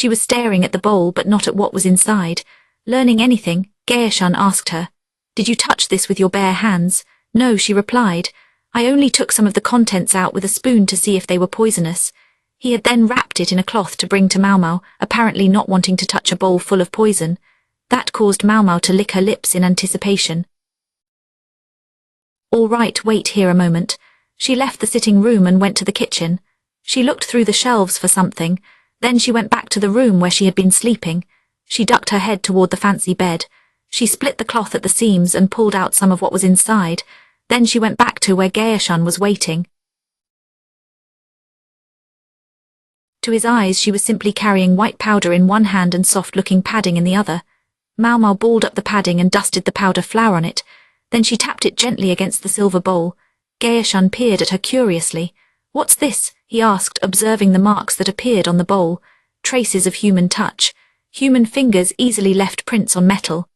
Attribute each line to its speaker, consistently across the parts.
Speaker 1: She was staring at the bowl but not at what was inside. Learning anything, Gaeshan asked her. Did you touch this with your bare hands? No, she replied. I only took some of the contents out with a spoon to see if they were poisonous. He had then wrapped it in a cloth to bring to Maomao, apparently not wanting to touch a bowl full of poison. That caused Maomao to lick her lips in anticipation. All right, wait here a moment. She left the sitting room and went to the kitchen. She looked through the shelves for something. Then she went back to the room where she had been sleeping. She ducked her head toward the fancy bed. She split the cloth at the seams and pulled out some of what was inside. Then she went back to where Gaeshan was waiting. To his eyes she was simply carrying white powder in one hand and soft-looking padding in the other. Maomao balled up the padding and dusted the powder flour on it. Then she tapped it gently against the silver bowl. Gaeshan peered at her curiously. What's this? He asked, observing the marks that appeared on the bowl. Traces of human touch. Human fingers easily left prints on metal.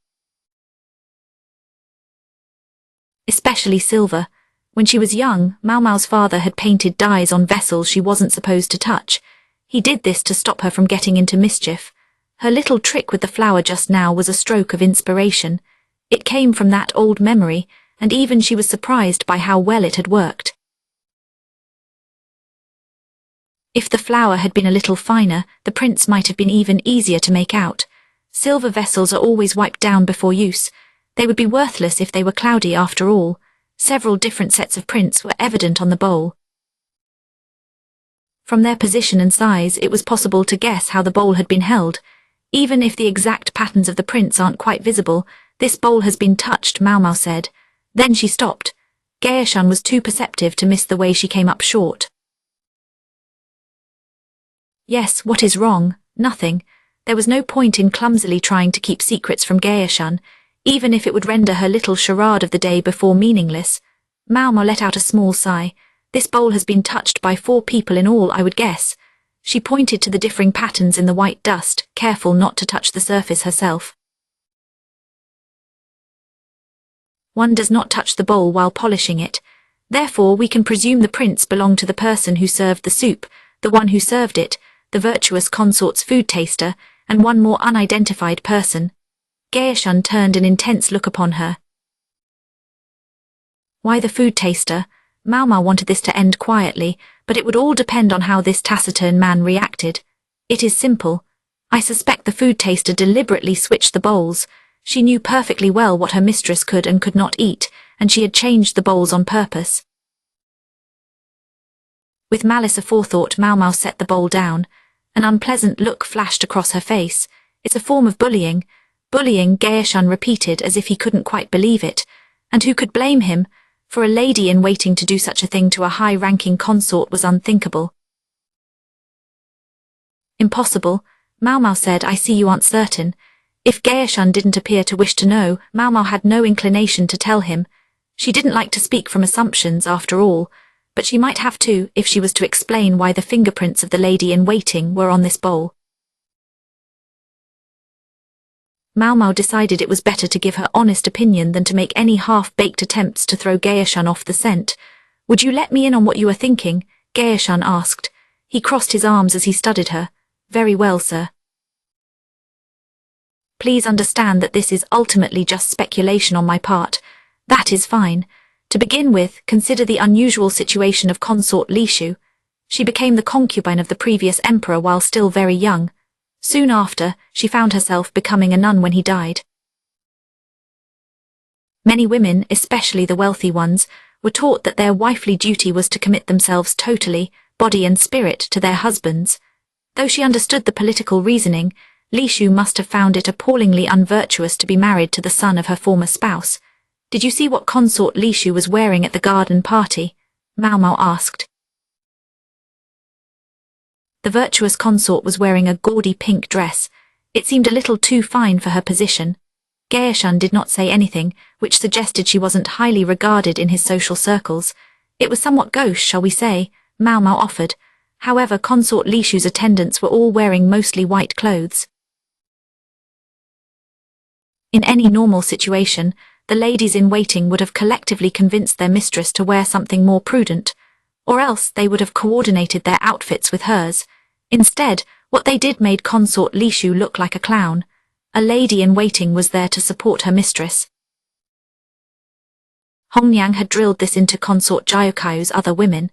Speaker 1: Especially silver. When she was young, Maomao's father had painted dyes on vessels she wasn't supposed to touch. He did this to stop her from getting into mischief. Her little trick with the flower just now was a stroke of inspiration. It came from that old memory, and even she was surprised by how well it had worked. If the flower had been a little finer, the prints might have been even easier to make out. Silver vessels are always wiped down before use. They would be worthless if they were cloudy after all. Several different sets of prints were evident on the bowl. From their position and size, it was possible to guess how the bowl had been held. Even if the exact patterns of the prints aren't quite visible, this bowl has been touched, Maomao said. Then she stopped. Gaeshan was too perceptive to miss the way she came up short. Yes, what is wrong? Nothing. There was no point in clumsily trying to keep secrets from Gaeshan, even if it would render her little charade of the day before meaningless. Maomao let out a small sigh. This bowl has been touched by 4 people in all, I would guess. She pointed to the differing patterns in the white dust, careful not to touch the surface herself. One does not touch the bowl while polishing it. Therefore, we can presume the prints belong to the person who served the soup, the one who served it, the virtuous consort's food taster, and one more unidentified person. Gaeshan turned an intense look upon her. Why the food taster? Maomao wanted this to end quietly, but it would all depend on how this taciturn man reacted. It is simple. I suspect the food taster deliberately switched the bowls. She knew perfectly well what her mistress could and could not eat, and she had changed the bowls on purpose. With malice aforethought, Maomao set the bowl down. An unpleasant look flashed across her face. It's a form of bullying. Bullying, Gaeshan repeated as if he couldn't quite believe it. And who could blame him? For a lady in waiting to do such a thing to a high-ranking consort was unthinkable. Impossible, Maomao said. I see you aren't certain. If Gaeshan didn't appear to wish to know, Maomao had no inclination to tell him. She didn't like to speak from assumptions, after all, but she might have to if she was to explain why the fingerprints of the lady in waiting were on this bowl. Maomao decided it was better to give her honest opinion than to make any half-baked attempts to throw Gaeshan off the scent. Would you let me in on what you were thinking? Gaeshan asked. He crossed his arms as he studied her. Very well, sir. Please understand that this is ultimately just speculation on my part. That is fine. To begin with, consider the unusual situation of consort Lishu. She became the concubine of the previous emperor while still very young. Soon after, she found herself becoming a nun when he died. Many women, especially the wealthy ones, were taught that their wifely duty was to commit themselves totally, body and spirit, to their husbands. Though she understood the political reasoning, Lishu must have found it appallingly unvirtuous to be married to the son of her former spouse. Did you see what consort Lishu was wearing at the garden party? Maomao asked. The virtuous consort was wearing a gaudy pink dress. It seemed a little too fine for her position. Gaeshan did not say anything, which suggested she wasn't highly regarded in his social circles. It was somewhat gauche, shall we say, Maomao offered. However, consort Lishu's attendants were all wearing mostly white clothes. In any normal situation, the ladies in waiting would have collectively convinced their mistress to wear something more prudent, or else they would have coordinated their outfits with hers. Instead, What they did made consort Lishu look like a clown. A lady-in-waiting was there to support her mistress. Hongyang had drilled this into consort Jiukaiu's other women.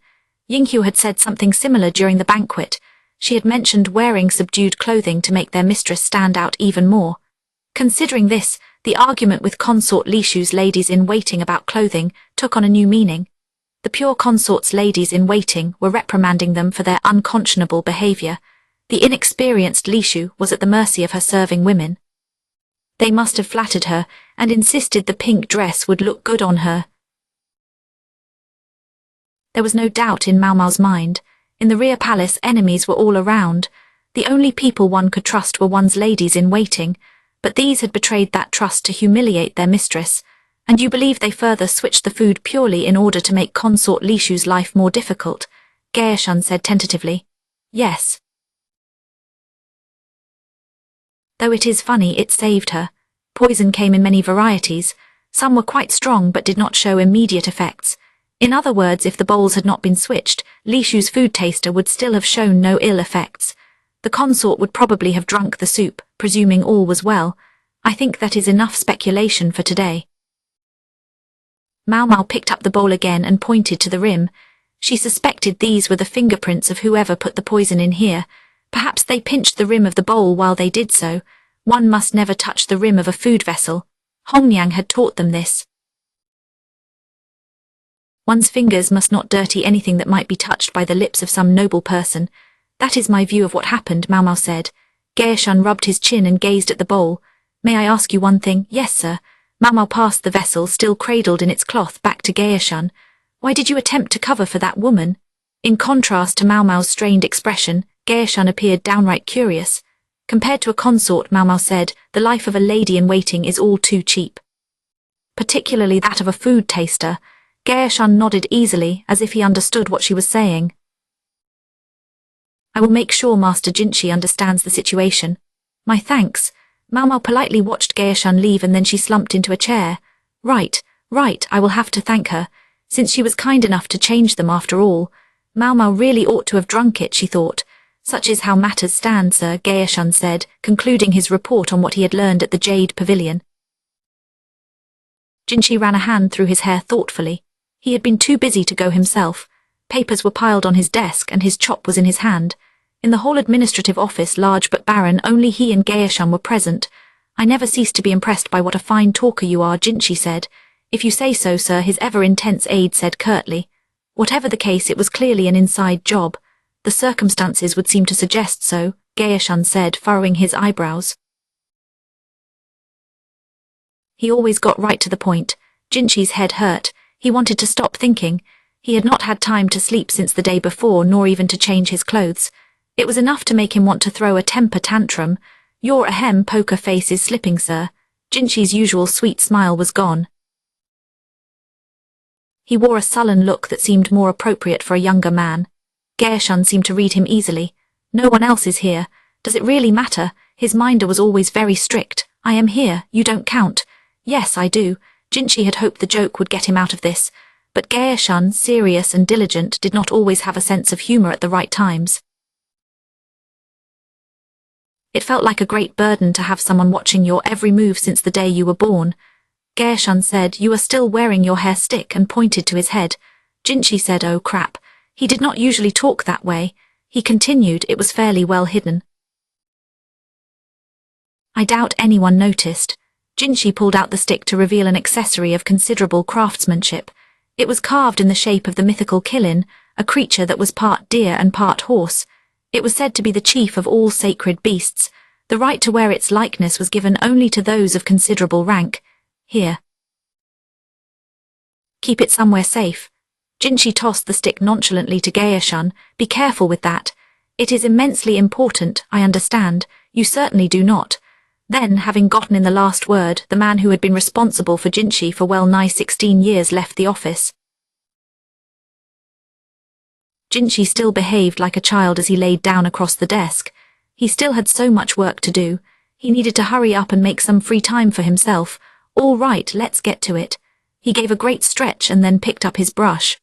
Speaker 1: Yinghu had said something similar during the banquet. She had mentioned wearing subdued clothing to make their mistress stand out even more. Considering this, the argument with consort Lishu's ladies-in-waiting about clothing took on a new meaning. The pure consort's ladies-in-waiting were reprimanding them for their unconscionable behavior. The inexperienced Lishu was at the mercy of her serving women. They must have flattered her and insisted the pink dress would look good on her. There was no doubt in Maomao's mind. In the rear palace, enemies were all around. The only people one could trust were one's ladies-in-waiting, but these had betrayed that trust to humiliate their mistress. And you believe they further switched the food purely in order to make consort Lishu's life more difficult? Gaoshan said tentatively. Yes. Though it is funny, it saved her. Poison came in many varieties. Some were quite strong but did not show immediate effects. In other words, if the bowls had not been switched, Lishu's food taster would still have shown no ill effects. The consort would probably have drunk the soup, presuming all was well. I think that is enough speculation for today. Maomao picked up the bowl again and pointed to the rim. She suspected these were the fingerprints of whoever put the poison in here. Perhaps they pinched the rim of the bowl while they did so. One must never touch the rim of a food vessel. Hongyang had taught them this. One's fingers must not dirty anything that might be touched by the lips of some noble person. That is my view of what happened, Maomao said. Gaoshan rubbed his chin and gazed at the bowl. May I ask you one thing? Yes, sir. Maomao passed the vessel, still cradled in its cloth, back to Gaoshan. Why did you attempt to cover for that woman? In contrast to Maomao's strained expression, Gaoshan appeared downright curious. Compared to a consort, Maomao said, the life of a lady-in-waiting is all too cheap. Particularly that of a food taster. Gaoshan nodded easily, as if he understood what she was saying. I will make sure Master Jinchi understands the situation. My thanks. Maomao politely watched Gaoshan leave and then she slumped into a chair. Right, I will have to thank her. Since she was kind enough to change them after all. Maomao really ought to have drunk it, she thought. Such is how matters stand, sir, Gaoshan said, concluding his report on what he had learned at the Jade Pavilion. Jinchi ran a hand through his hair thoughtfully. He had been too busy to go himself. Papers were piled on his desk and his chop was in his hand. In the whole administrative office, large but barren, only he and Gaoshan were present. I never ceased to be impressed by what a fine talker you are, Jinchi said. If you say so, sir, his ever-intense aide said curtly. Whatever the case, it was clearly an inside job. The circumstances would seem to suggest so, Gaoshan said, furrowing his eyebrows. He always got right to the point. Jinchi's head hurt. He wanted to stop thinking. He had not had time to sleep since the day before, nor even to change his clothes. It was enough to make him want to throw a temper tantrum. Your ahem poker face is slipping, sir. Jinchi's usual sweet smile was gone. He wore a sullen look that seemed more appropriate for a younger man. Gaoshan seemed to read him easily. No one else is here. Does it really matter? His minder was always very strict. I am here, you don't count. Yes, I do. Jinchi had hoped the joke would get him out of this. But Gaoshan, serious and diligent, did not always have a sense of humor at the right times. It felt like a great burden to have someone watching your every move since the day you were born. Gaoshan said, you are still wearing your hair stick, and pointed to his head. Jinchi said, oh crap. He did not usually talk that way. He continued, it was fairly well hidden. I doubt anyone noticed. Jinchi pulled out the stick to reveal an accessory of considerable craftsmanship. It was carved in the shape of the mythical Killin, a creature that was part deer and part horse. It was said to be the chief of all sacred beasts. The right to wear its likeness was given only to those of considerable rank. Here. Keep it somewhere safe. Jinchi tossed the stick nonchalantly to Gaoshan. Be careful with that. It is immensely important, I understand. You certainly do not. Then, having gotten in the last word, the man who had been responsible for Jinchi for well nigh 16 years left the office. Jinchi still behaved like a child as he laid down across the desk. He still had so much work to do. He needed to hurry up and make some free time for himself. All right, let's get to it. He gave a great stretch and then picked up his brush.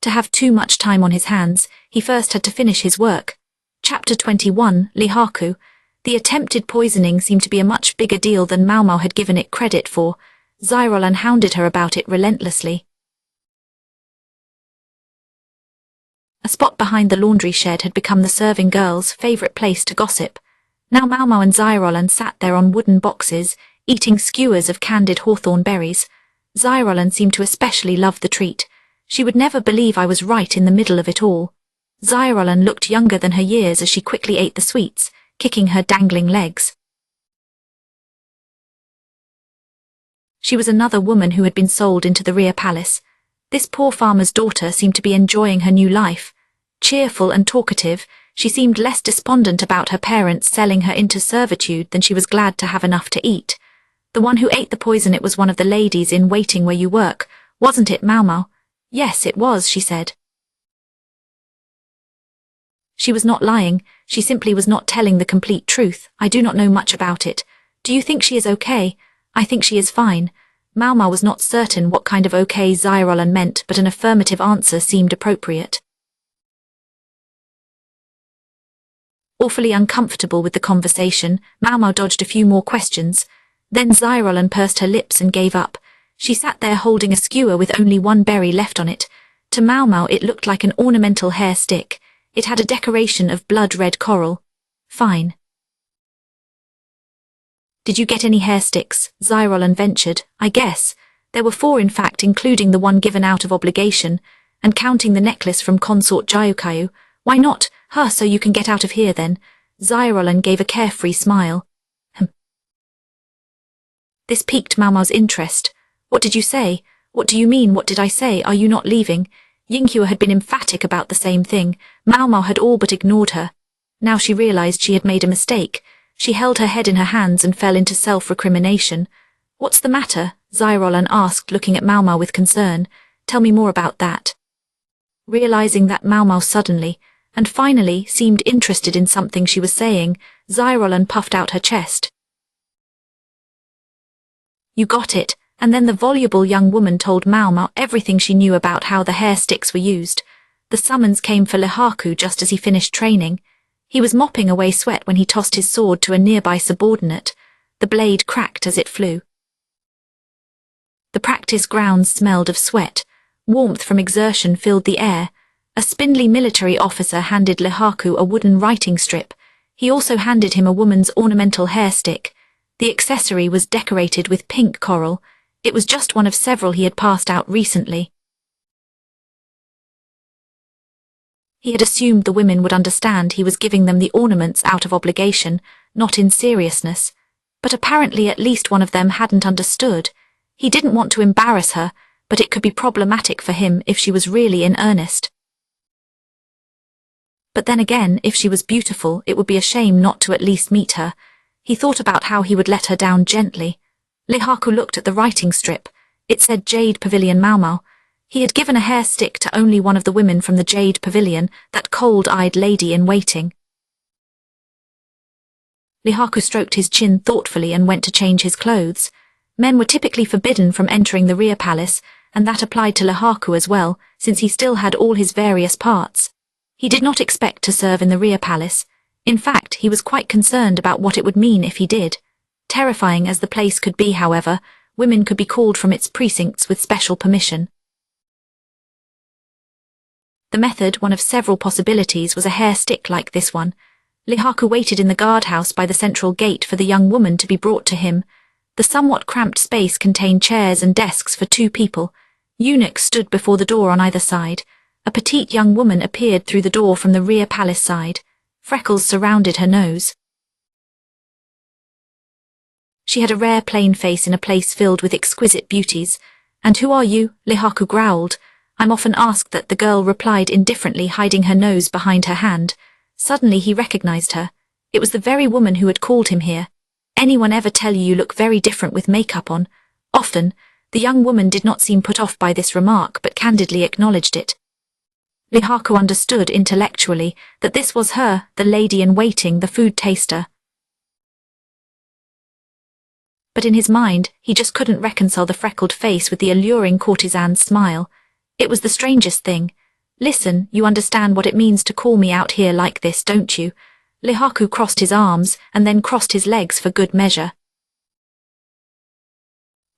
Speaker 1: to have too much time on his hands, he first had to finish his work. Chapter 21, Lihaku. The attempted poisoning seemed to be a much bigger deal than Maomao had given it credit for. Xirolan hounded her about it relentlessly. A spot behind the laundry shed had become the serving girls' favourite place to gossip. Now Maomao and Xirolan sat there on wooden boxes, eating skewers of candied hawthorn berries. Xirolan seemed to especially love the treat. She would never believe I was right in the middle of it all. Xirolan looked younger than her years as she quickly ate the sweets, kicking her dangling legs. She was another woman who had been sold into the rear palace. This poor farmer's daughter seemed to be enjoying her new life. Cheerful and talkative, she seemed less despondent about her parents selling her into servitude than she was glad to have enough to eat. The one who ate the poison, it was one of the ladies in waiting where you work, wasn't it, Maomao? Yes, it was, she said. She was not lying, she simply was not telling the complete truth. I do not know much about it. Do you think she is okay? I think she is fine. Maomao was not certain what kind of okay Xirolan meant, but an affirmative answer seemed appropriate. Awfully uncomfortable with the conversation, Maomao dodged a few more questions. Then Xirolan pursed her lips and gave up. She sat there holding a skewer with only one berry left on it. To Maomao it looked like an ornamental hair stick. It had a decoration of blood-red coral. Fine. Did you get any hair sticks? Xirolan ventured. I guess. There were 4 in fact, including the one given out of obligation, and counting the necklace from consort Jayukayu. Why not? So you can get out of here then. Xirolan gave a carefree smile. This piqued Maomao's interest. What did you say? What do you mean, what did I say? Are you not leaving? Yinghua had been emphatic about the same thing. Maomao had all but ignored her. Now she realized she had made a mistake. She held her head in her hands and fell into self-recrimination. What's the matter? Xirolan asked, looking at Maomao with concern. Tell me more about that. Realizing that Maomao suddenly, and finally, seemed interested in something she was saying, Xirolan puffed out her chest. You got it. And then the voluble young woman told Maomao everything she knew about how the hair sticks were used. The summons came for Lihaku just as he finished training. He was mopping away sweat when he tossed his sword to a nearby subordinate. The blade cracked as it flew. The practice grounds smelled of sweat. Warmth from exertion filled the air. A spindly military officer handed Lihaku a wooden writing strip. He also handed him a woman's ornamental hair stick. The accessory was decorated with pink coral. It was just one of several he had passed out recently. He had assumed the women would understand he was giving them the ornaments out of obligation, not in seriousness. But apparently at least one of them hadn't understood. He didn't want to embarrass her, but it could be problematic for him if she was really in earnest. But then again, if she was beautiful, it would be a shame not to at least meet her. He thought about how he would let her down gently. Lihaku looked at the writing strip. It said Jade Pavilion Maomao. He had given a hair stick to only one of the women from the Jade Pavilion, that cold-eyed lady in waiting. Lihaku stroked his chin thoughtfully and went to change his clothes. Men were typically forbidden from entering the rear palace, and that applied to Lihaku as well, since he still had all his various parts. He did not expect to serve in the rear palace. In fact, he was quite concerned about what it would mean if he did. Terrifying as the place could be, however, women could be called from its precincts with special permission. The method, one of several possibilities, was a hair stick like this one. Lihaku waited in the guardhouse by the central gate for the young woman to be brought to him. The somewhat cramped space contained chairs and desks for 2 people. Eunuchs stood before the door on either side. A petite young woman appeared through the door from the rear palace side. Freckles surrounded her nose. She had a rare plain face in a place filled with exquisite beauties. And who are you? Lihaku growled. I'm often asked that, the girl replied indifferently, hiding her nose behind her hand. Suddenly he recognized her. It was the very woman who had called him here. Anyone ever tell you look very different with makeup on? Often. The young woman did not seem put off by this remark, but candidly acknowledged it. Lihaku understood intellectually that this was her, the lady in waiting, the food taster. But in his mind, he just couldn't reconcile the freckled face with the alluring courtesan's smile. It was the strangest thing. Listen, you understand what it means to call me out here like this, don't you? Lihaku crossed his arms and then crossed his legs for good measure.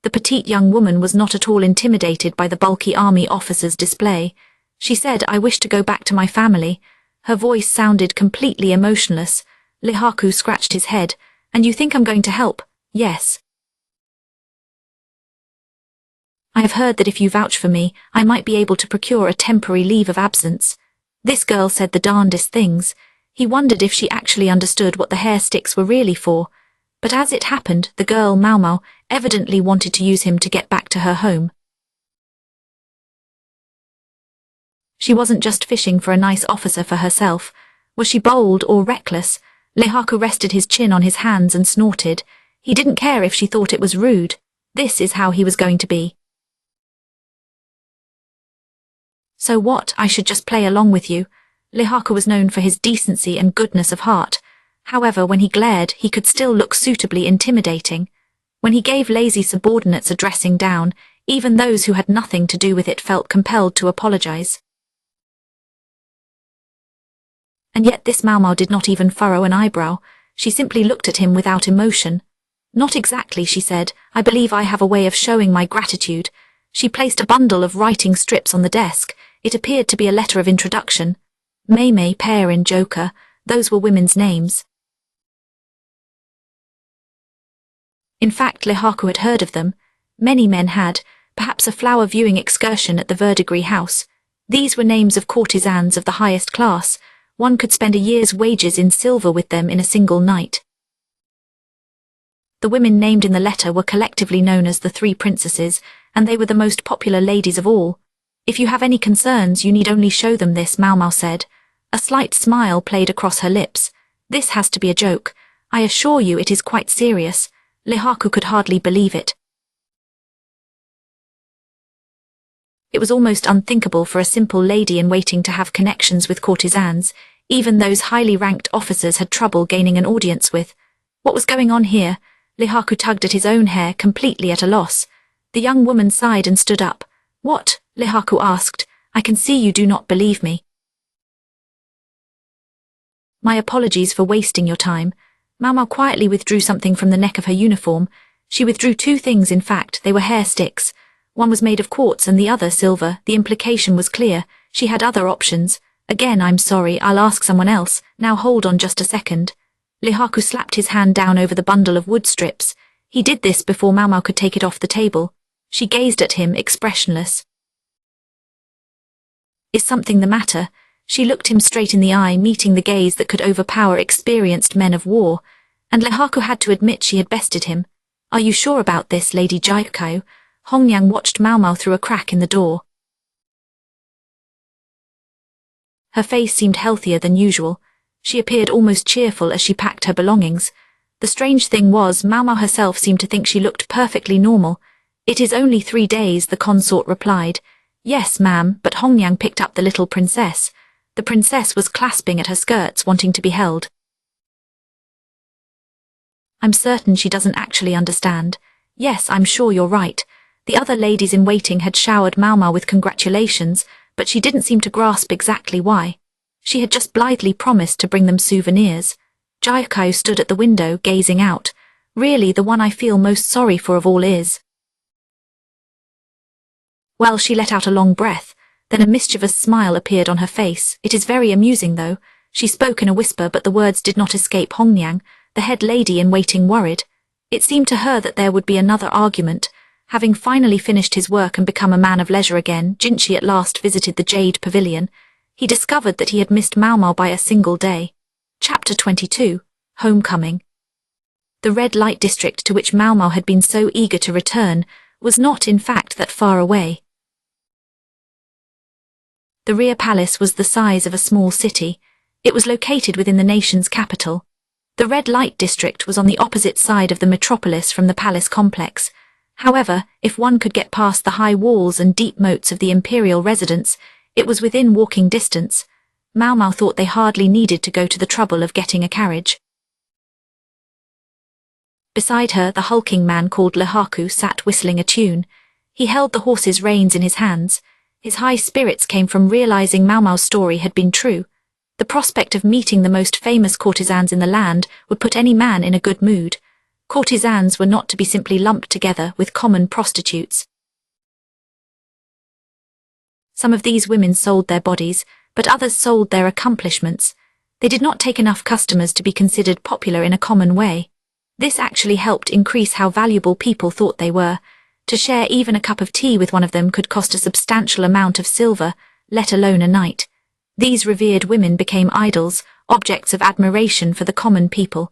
Speaker 1: The petite young woman was not at all intimidated by the bulky army officer's display. She said, I wish to go back to my family. Her voice sounded completely emotionless. Lihaku scratched his head. And you think I'm going to help? Yes. I have heard that if you vouch for me, I might be able to procure a temporary leave of absence. This girl said the darndest things. He wondered if she actually understood what the hair sticks were really for. But as it happened, the girl, Maomao, evidently wanted to use him to get back to her home. She wasn't just fishing for a nice officer for herself. Was she bold or reckless? Lihaku rested his chin on his hands and snorted. He didn't care if she thought it was rude. This is how he was going to be. So what, I should just play along with you? Lihaku was known for his decency and goodness of heart. However, when he glared, he could still look suitably intimidating. When he gave lazy subordinates a dressing down, even those who had nothing to do with it felt compelled to apologize. And yet this Maomao did not even furrow an eyebrow. She simply looked at him without emotion. Not exactly, she said. I believe I have a way of showing my gratitude. She placed a bundle of writing strips on the desk. It appeared to be a letter of introduction. Maomao, Pear and Joker, those were women's names. In fact, Lihaku had heard of them. Many men had, perhaps a flower viewing excursion at the Verdigris house. These were names of courtesans of the highest class. One could spend a year's wages in silver with them in a single night. The women named in the letter were collectively known as the Three Princesses, and they were the most popular ladies of all. If you have any concerns, you need only show them this, Maomao said. A slight smile played across her lips. This has to be a joke. I assure you it is quite serious. Lihaku could hardly believe it. It was almost unthinkable for a simple lady-in-waiting to have connections with courtesans. Even those highly ranked officers had trouble gaining an audience with. What was going on here? Lihaku tugged at his own hair, completely at a loss. The young woman sighed and stood up. What? Lihaku asked. I can see you do not believe me. My apologies for wasting your time. Maomao quietly withdrew something from the neck of her uniform. She withdrew two things, in fact. They were hair sticks. One was made of quartz and the other silver. The implication was clear. She had other options. Again, I'm sorry, I'll ask someone else. Now hold on just a second. Lihaku slapped his hand down over the bundle of wood strips. He did this before Maomao could take it off the table. She gazed at him, expressionless. Is something the matter? She looked him straight in the eye, meeting the gaze that could overpower experienced men of war. And Lihaku had to admit she had bested him. Are you sure about this, Lady Jaikau? Hongyang watched Maomao through a crack in the door. Her face seemed healthier than usual. She appeared almost cheerful as she packed her belongings. The strange thing was, Maomao herself seemed to think she looked perfectly normal. It is only 3 days, the consort replied. Yes, ma'am, but Hongyang picked up the little princess. The princess was clasping at her skirts, wanting to be held. I'm certain she doesn't actually understand. Yes, I'm sure you're right. The other ladies in waiting had showered Maomao with congratulations, but she didn't seem to grasp exactly why. She had just blithely promised to bring them souvenirs. Jaikau stood at the window, gazing out. Really, the one I feel most sorry for of all is... Well, she let out a long breath. Then a mischievous smile appeared on her face. It is very amusing, though. She spoke in a whisper, but the words did not escape Hongyang. The head lady in waiting worried. It seemed to her that there would be another argument. Having finally finished his work and become a man of leisure again, Jinchi at last visited the Jade Pavilion. He discovered that he had missed Maomao by a single day. Chapter 22. Homecoming. The red light district to which Maomao had been so eager to return was not, in fact, that far away. The rear palace was the size of a small city. It was located within the nation's capital. The red light district was on the opposite side of the metropolis from the palace complex. However, if one could get past the high walls and deep moats of the imperial residence, it was within walking distance. Maomao thought they hardly needed to go to the trouble of getting a carriage. Beside her, the hulking man called Lihaku sat whistling a tune. He held the horse's reins in his hands. His high spirits came from realizing Maomao's story had been true. The prospect of meeting the most famous courtesans in the land would put any man in a good mood. Courtesans were not to be simply lumped together with common prostitutes. Some of these women sold their bodies, but others sold their accomplishments. They did not take enough customers to be considered popular in a common way. This actually helped increase how valuable people thought they were. To share even a cup of tea with one of them could cost a substantial amount of silver, let alone a night. These revered women became idols, objects of admiration for the common people.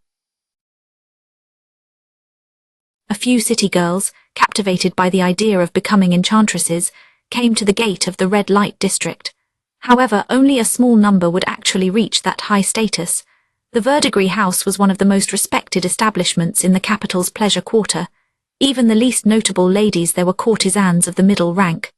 Speaker 1: A few city girls, captivated by the idea of becoming enchantresses, came to the gate of the red light district. However, only a small number would actually reach that high status. The Verdigris house was one of the most respected establishments in the capital's pleasure quarter. Even the least notable ladies there were courtesans of the middle rank.